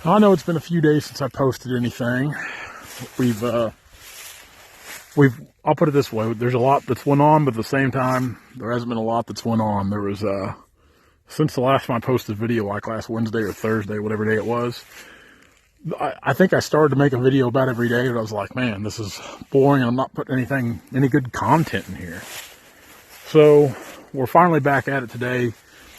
I know it's been a few days since I posted anything. We've, I'll put it this way, there's a lot that's went on, but at the same time, there hasn't been a lot that's went on. There was, since the last time I posted a video, like last Wednesday or Thursday, whatever day it was, I think I started to make a video about every day, but I was like, man, this is boring, and I'm not putting any good content in here. So, we're finally back at it today.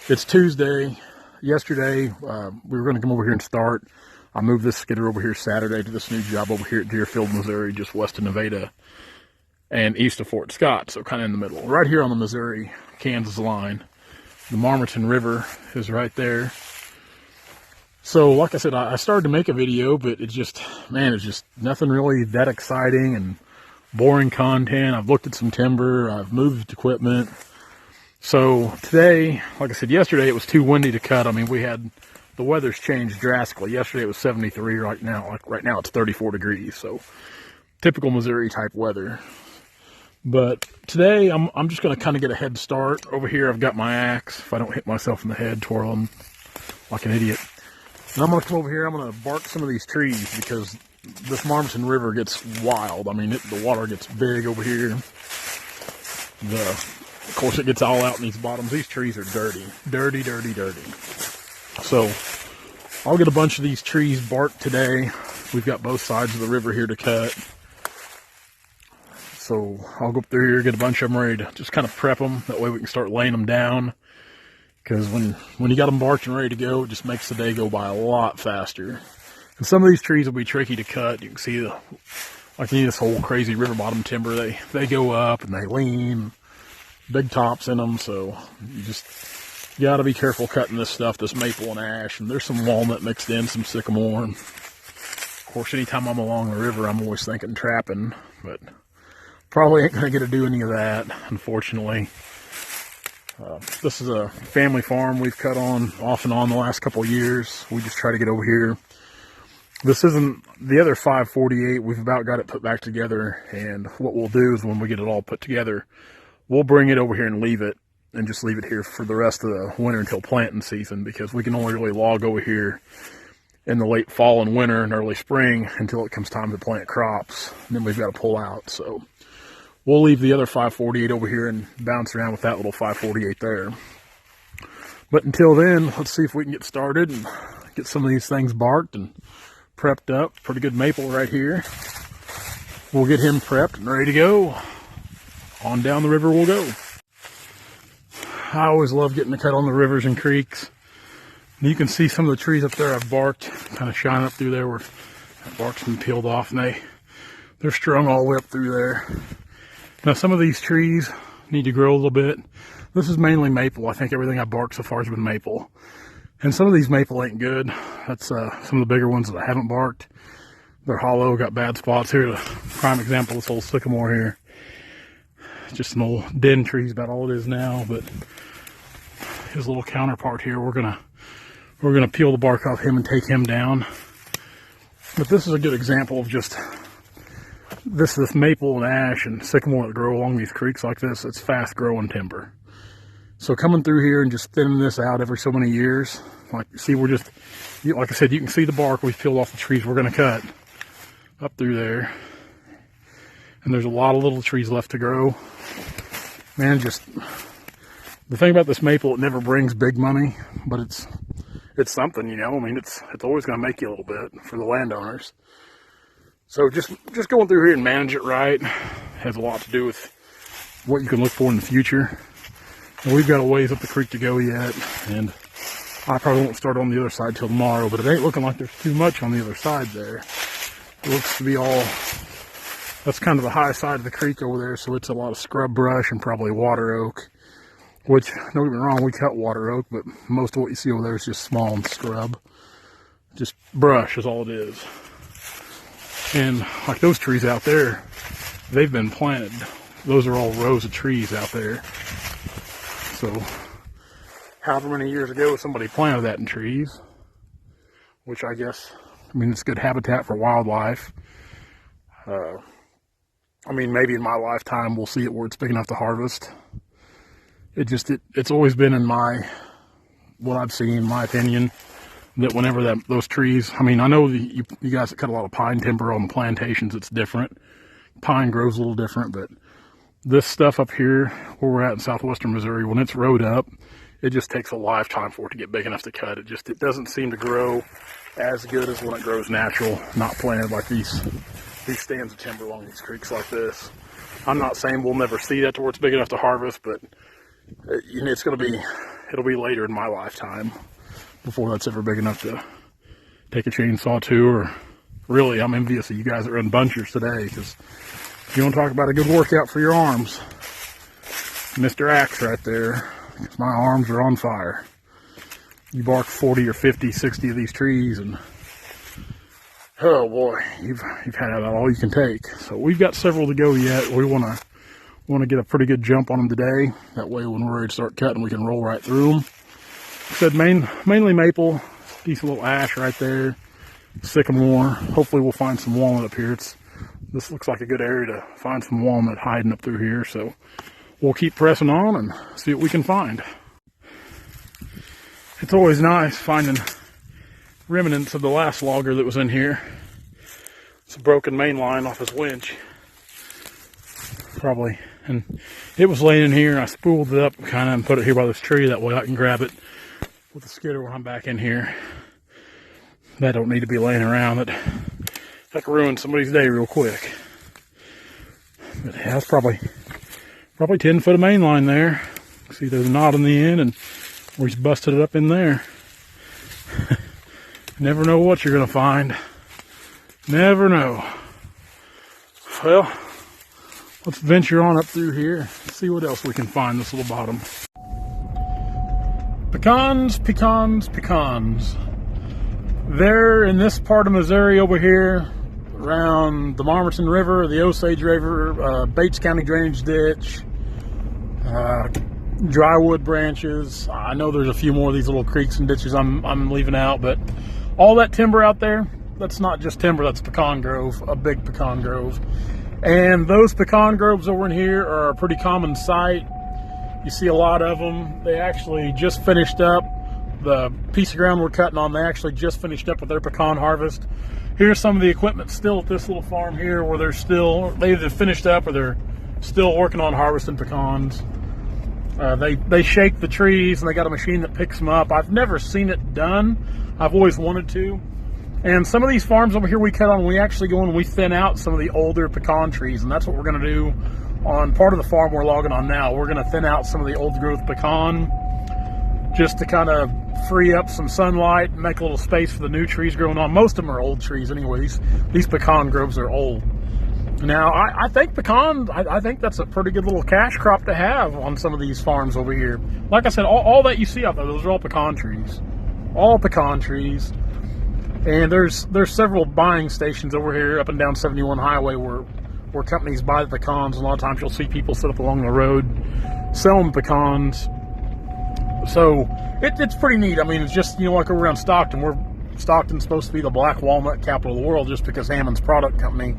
It's Tuesday. Yesterday, we were going to come over here and start. I moved this skidder over here Saturday to this new job over here at Deerfield, Missouri, just west of Nevada and east of Fort Scott, so kind of in the middle. Right here on the Missouri-Kansas line. The Marmaton River is right there. So, like I said, I started to make a video, but it's just nothing really that exciting and boring content. I've looked at some timber, I've moved equipment. So today, like I said, yesterday it was too windy to cut. I mean, the weather's changed drastically. Yesterday it was 73, right now it's 34 degrees. So typical Missouri type weather. But today I'm just going to kind of get a head start. Over here I've got my axe, if I don't hit myself in the head twirling like an idiot. And I'm going to come over here, I'm going to bark some of these trees because this Marmaton River gets wild. I mean, the water gets big over here. Of course, it gets all out in these bottoms. These trees are dirty. Dirty, dirty, dirty. So, I'll get a bunch of these trees barked today. We've got both sides of the river here to cut. So, I'll go up through here, get a bunch of them ready to just kind of prep them. That way we can start laying them down. Because when you got them barked and ready to go, it just makes the day go by a lot faster. And some of these trees will be tricky to cut. You can see like this whole crazy river bottom timber. They go up and they lean. Big tops in them, so you got to be careful cutting this stuff, this maple and ash, and there's some walnut mixed in, some sycamore. And of course, anytime I'm along the river, I'm always thinking trapping, but probably ain't going to get to do any of that, unfortunately. This is a family farm we've cut on off and on the last couple of years. We just try to get over here. This isn't the other 548. We've about got it put back together, and what we'll do is when we get it all put together, we'll bring it over here and leave it here for the rest of the winter until planting season, because we can only really log over here in the late fall and winter and early spring until it comes time to plant crops. And then we've got to pull out. So we'll leave the other 548 over here and bounce around with that little 548 there. But until then, let's see if we can get started and get some of these things barked and prepped up. Pretty good maple right here. We'll get him prepped and ready to go. On down the river we'll go. I always love getting to cut on the rivers and creeks. And you can see some of the trees up there I've barked, kind of shine up through there where that bark's been peeled off, and they're strung all the way up through there. Now some of these trees need to grow a little bit. This is mainly maple. I think everything I barked so far has been maple. And some of these maple ain't good. That's some of the bigger ones that I haven't barked. They're hollow, got bad spots here. Prime example, this old sycamore here. Just an old den tree is about all it is now, but his little counterpart here, we're gonna peel the bark off him and take him down. But this is a good example of just this maple and ash and sycamore that grow along these creeks like this. It's fast growing timber. So coming through here and just thinning this out every so many years, like see, like I said, you can see the bark we've peeled off the trees we're gonna cut up through there. And there's a lot of little trees left to grow. Man, just the thing about this maple, it never brings big money, but it's something, you know. I mean, it's always going to make you a little bit for the landowners. So just going through here and manage it right has a lot to do with what you can look for in the future. And we've got a ways up the creek to go yet, and I probably won't start on the other side till tomorrow, but it ain't looking like there's too much on the other side there. It looks to be all... That's kind of the high side of the creek over there, so it's a lot of scrub brush and probably water oak. Which, don't get me wrong, we cut water oak, but most of what you see over there is just small and scrub. Just brush is all it is. And like those trees out there, they've been planted. Those are all rows of trees out there. So, however many years ago somebody planted that in trees, which I guess, I mean, it's good habitat for wildlife. I mean, maybe in my lifetime we'll see it where it's big enough to harvest. It's always been in what I've seen, in my opinion, that whenever those trees, I mean, I know you guys that cut a lot of pine timber on the plantations, it's different. Pine grows a little different, but this stuff up here where we're at in southwestern Missouri, when it's rode up, it just takes a lifetime for it to get big enough to cut. It doesn't seem to grow as good as when it grows natural, not planted like these stands of timber along these creeks like this. I'm not saying we'll never see that to where it's big enough to harvest, but you know, it'll be later in my lifetime before that's ever big enough to take a chainsaw to. Or really, I'm envious of you guys that run bunchers today, because if you want to talk about a good workout for your arms, Mr. Axe right there, because my arms are on fire. You bark 40 or 50, 60 of these trees, and oh boy, you've had about all you can take. So we've got several to go yet. We want to get a pretty good jump on them today. That way, when we're ready to start cutting, we can roll right through them. Like I said, mainly maple, decent little ash right there, sycamore. Hopefully, we'll find some walnut up here. This looks like a good area to find some walnut hiding up through here. So we'll keep pressing on and see what we can find. It's always nice finding remnants of the last logger that was in here. It's a broken main line off his winch, probably, and it was laying in here. I spooled it up kind of and put it here by this tree, that way I can grab it with the skidder when I'm back in here. That don't need to be laying around. That could ruin somebody's day real quick. But yeah, that's probably 10 foot of main line there. See, there's a knot in the end, and we just busted it up in there. Never know what you're going to find. Never know. Well, let's venture on up through here, see what else we can find this little bottom. Pecans, pecans, pecans. They're in this part of Missouri over here, around the Marmaton River, the Osage River, Bates County drainage ditch, drywood branches. I know there's a few more of these little creeks and ditches I'm leaving out, but all that timber out there, that's not just timber, that's pecan grove, a big pecan grove. And those pecan groves over in here are a pretty common sight. You see a lot of them. They actually just finished up the piece of ground we're cutting on. They actually just finished up with their pecan harvest. Here's some of the equipment still at this little farm here, where they either finished up or they're still working on harvesting pecans. They shake the trees, and they got a machine that picks them up. I've never seen it done. I've always wanted to. And some of these farms over here we cut on, we actually go in and we thin out some of the older pecan trees, and that's what we're going to do on part of the farm we're logging on now. We're going to thin out some of the old growth pecan just to kind of free up some sunlight and make a little space for the new trees growing on. Most of them are old trees anyway. These pecan groves are old. Now, I think I think that's a pretty good little cash crop to have on some of these farms over here. Like I said, all that you see out there, those are all pecan trees. All pecan trees. And there's several buying stations over here up and down 71 Highway where companies buy the pecans. A lot of times you'll see people sit up along the road selling pecans. So it's pretty neat. I mean, it's just, like over around Stockton. Stockton's supposed to be the black walnut capital of the world, just because Hammond's product company,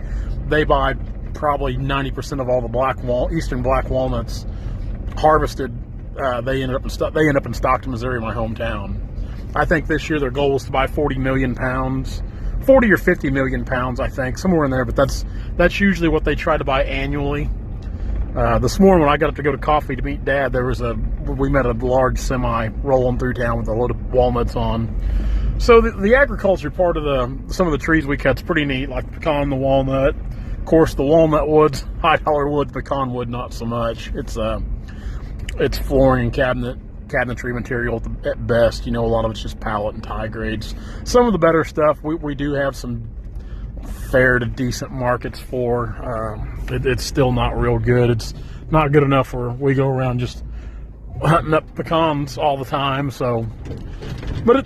they buy probably 90% of all the eastern black walnuts harvested. They end up in Stockton, Missouri, my hometown. I think this year their goal was to buy 40 million pounds, 40 or 50 million pounds, I think, somewhere in there. But that's usually what they try to buy annually. This morning when I got up to go to coffee to meet Dad, we met a large semi rolling through town with a load of walnuts on. So the agriculture part of some of the trees we cut's pretty neat, like the pecan, the walnut. Of course, the walnut wood's high dollar wood, pecan wood not so much. It's flooring and cabinetry material at best. A lot of it's just pallet and tie grades. Some of the better stuff we do have some fair to decent markets for. It's still not real good. It's not good enough where we go around just hunting up pecans all the time. So, but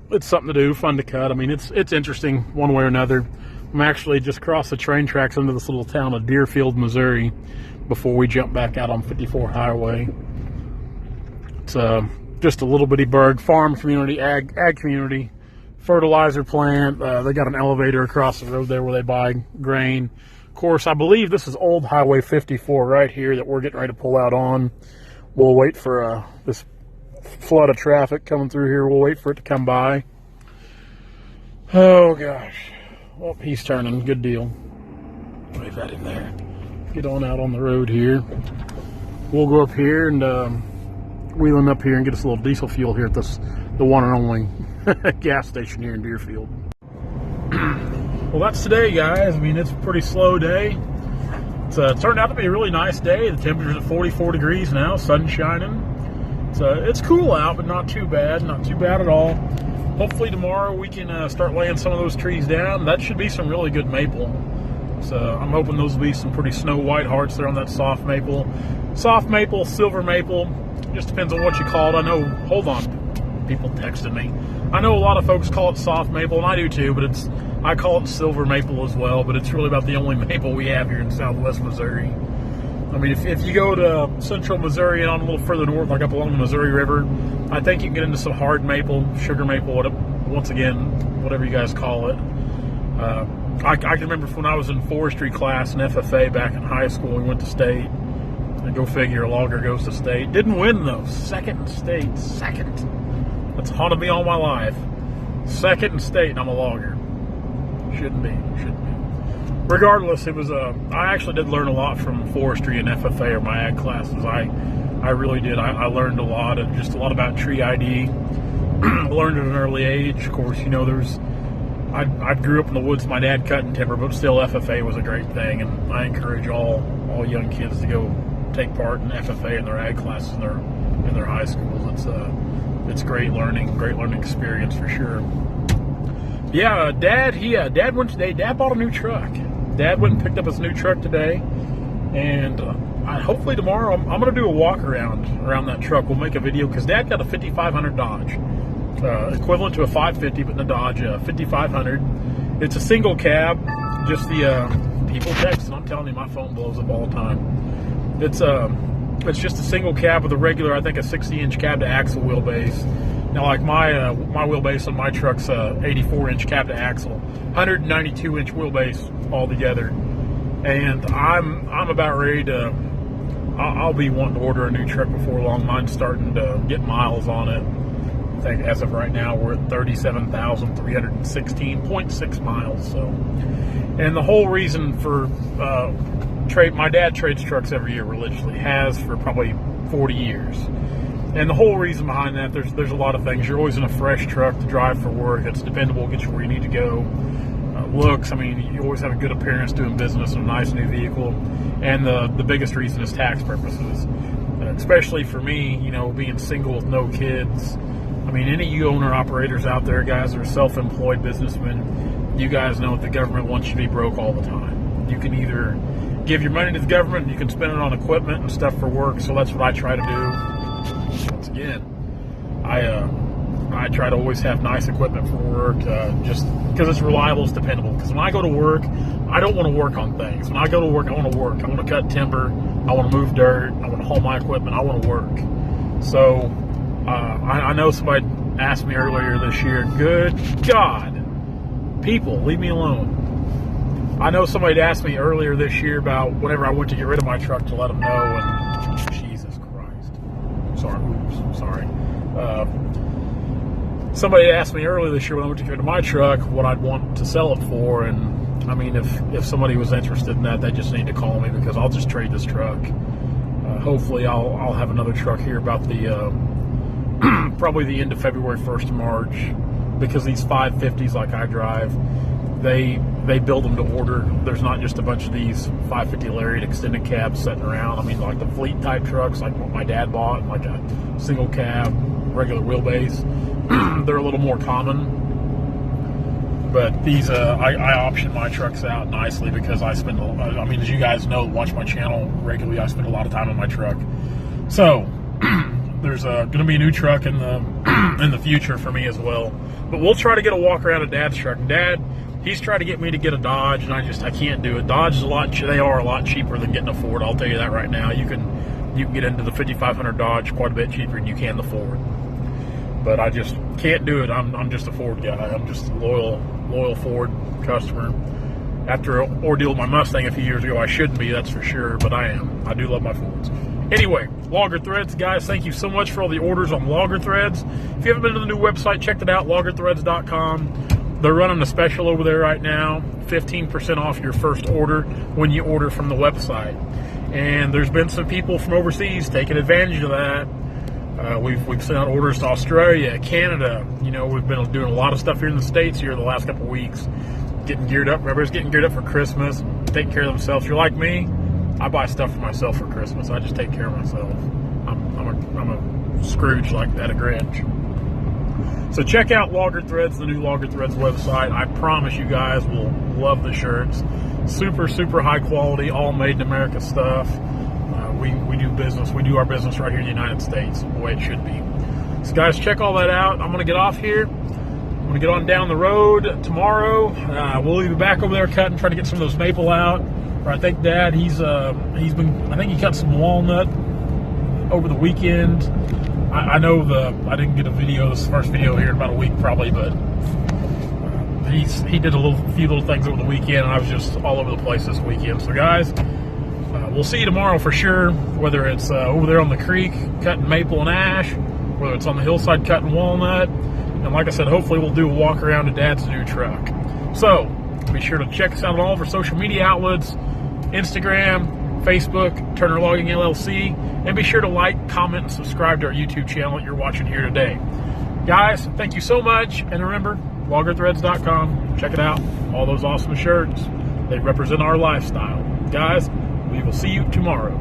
it's something to do, fun to cut. I mean, it's interesting one way or another. I'm actually just across the train tracks into this little town of Deerfield, Missouri, before we jump back out on 54 Highway. It's just a little bitty burg, farm community, ag community, fertilizer plant. They got an elevator across the road there where they buy grain. Of course, I believe this is old Highway 54 right here that we're getting ready to pull out on. We'll wait for this flood of traffic coming through here. We'll wait for it to come by. Oh gosh. Well, he's turning. Good deal. Wave that in there. Get on out on the road here. We'll go up here and wheeling up here and get us a little diesel fuel here at the one and only gas station here in Deerfield. Well, that's today, guys. I mean, it's a pretty slow day. It's turned out to be a really nice day. The temperature's at 44 degrees now, sun shining. So it's cool out, but not too bad. Not too bad at all. Hopefully tomorrow we can start laying some of those trees down. That should be some really good maple. So I'm hoping those will be some pretty snow white hearts there on that soft maple. Soft maple, silver maple, just depends on what you call it. I know, hold on, people texted me. I know a lot of folks call it soft maple, and I do too, but I call it silver maple as well, but it's really about the only maple we have here in southwest Missouri. I mean, if you go to central Missouri and on a little further north, like up along the Missouri River, I think you can get into some hard maple, sugar maple, once again, whatever you guys call it. I can remember when I was in forestry class in FFA back in high school, we went to state. And go figure, a logger goes to state. Didn't win though, second in state, second. That's haunted me all my life. Second in state and I'm a logger. Shouldn't be. Regardless, it was I actually did learn a lot from forestry and FFA or my ag classes. I really did. I learned a lot about tree ID. Learned at an early age. Of course, you know, I grew up in the woods. My dad cutting timber, but still FFA was a great thing, and I encourage all young kids to go take part in FFA in their ag classes in their high schools. It's great learning experience for sure. Yeah, Dad went today. Dad bought a new truck. Dad went and picked up his new truck today, and hopefully tomorrow I'm going to do a walk around that truck. We'll make a video because Dad got a 5500 Dodge, equivalent to a 550, but in a Dodge 5500. It's a single cab. Just the people texting. I'm telling you, my phone blows up all the time. It's just a single cab with a regular, I think, a 60-inch cab to axle wheelbase. Now, like my wheelbase on my truck's 84-inch cab to axle, 192-inch wheelbase altogether, and I'm about ready to. I'll be wanting to order a new truck before long. Mine's starting to get miles on it. I think as of right now we're at 37,316.6 miles. So, and the whole reason for my dad trades trucks every year religiously, has for probably 40 years. And the whole reason behind that, there's a lot of things. You're always in a fresh truck to drive for work. It's dependable, gets you where you need to go. Looks, I mean, you always have a good appearance doing business in a nice new vehicle. And the biggest reason is tax purposes. Especially for me, you know, being single with no kids. I mean, any of you owner-operators out there, guys, that are self-employed businessmen, you guys know that the government wants you to be broke all the time. You can either give your money to the government, and you can spend it on equipment and stuff for work. So that's what I try to do. Once again, I try to always have nice equipment for work, just because it's reliable, it's dependable. Because when I go to work, I don't want to work on things. When I go to work, I want to work. I want to cut timber. I want to move dirt. I want to haul my equipment. I want to work. So I know somebody asked me earlier this year, good God, people, leave me alone. I know somebody asked me earlier this year about whenever I went to get rid of my truck to let them know, and Jesus Christ. Sorry. Somebody asked me earlier this year when I went to get rid of my truck what I'd want to sell it for, and I mean, if somebody was interested in that, they just need to call me because I'll just trade this truck. Hopefully I'll have another truck here about the probably the end of February, 1st of March, because these 550s like I drive, they build them to order. There's not just a bunch of these 550 Lariat extended cabs sitting around. I mean, like the fleet type trucks, like what my dad bought, like a single cab, regular wheelbase, they're a little more common. But these, I option my trucks out nicely because I spend, I mean, as you guys know, watch my channel regularly, I spend a lot of time on my truck. So there's going to be a new truck in the future for me as well. But we'll try to get a walk around of Dad's truck. Dad, he's tried to get me to get a Dodge, and I can't do it. Dodge is they are a lot cheaper than getting a Ford. I'll tell you that right now. You can get into the 5500 Dodge quite a bit cheaper than you can the Ford. But I just can't do it. I'm just a Ford guy. I'm just a loyal Ford customer. After an ordeal with my Mustang a few years ago, I shouldn't be, that's for sure, but I am. I do love my Fords. Anyway, Logger Threads, guys, thank you so much for all the orders on Logger Threads. If you haven't been to the new website, check it out, loggerthreads.com. They're running a special over there right now, 15% off your first order when you order from the website. And there's been some people from overseas taking advantage of that. We've sent out orders to Australia, Canada. You know, we've been doing a lot of stuff here in the States here the last couple of weeks, getting geared up. Everybody's getting geared up for Christmas, taking care of themselves. If you're like me, I buy stuff for myself for Christmas. I just take care of myself. I'm a Scrooge like that, a Grinch. So check out Logger Threads, the new Logger Threads website. I promise you guys will love the shirts. Super, super high quality, all made in America stuff. We do business. We do our business right here in the United States, the way it should be. So guys, check all that out. I'm going to get off here. I'm going to get on down the road tomorrow. We'll be back over there cutting, trying to get some of those maple out. Or I think Dad, I think he cut some walnut over the weekend. I know I didn't get a video, this first video here in about a week probably, but he did a few little things over the weekend, and I was just all over the place this weekend. So guys, we'll see you tomorrow for sure, whether it's over there on the creek cutting maple and ash, whether it's on the hillside cutting walnut, and like I said, hopefully we'll do a walk around to Dad's new truck. So be sure to check us out on all of our social media outlets, Instagram, Facebook, Turner Logging LLC, and be sure to like, comment, and subscribe to our YouTube channel that you're watching here today. Guys, thank you so much, and remember, loggerthreads.com, check it out, all those awesome shirts, they represent our lifestyle. Guys, we will see you tomorrow.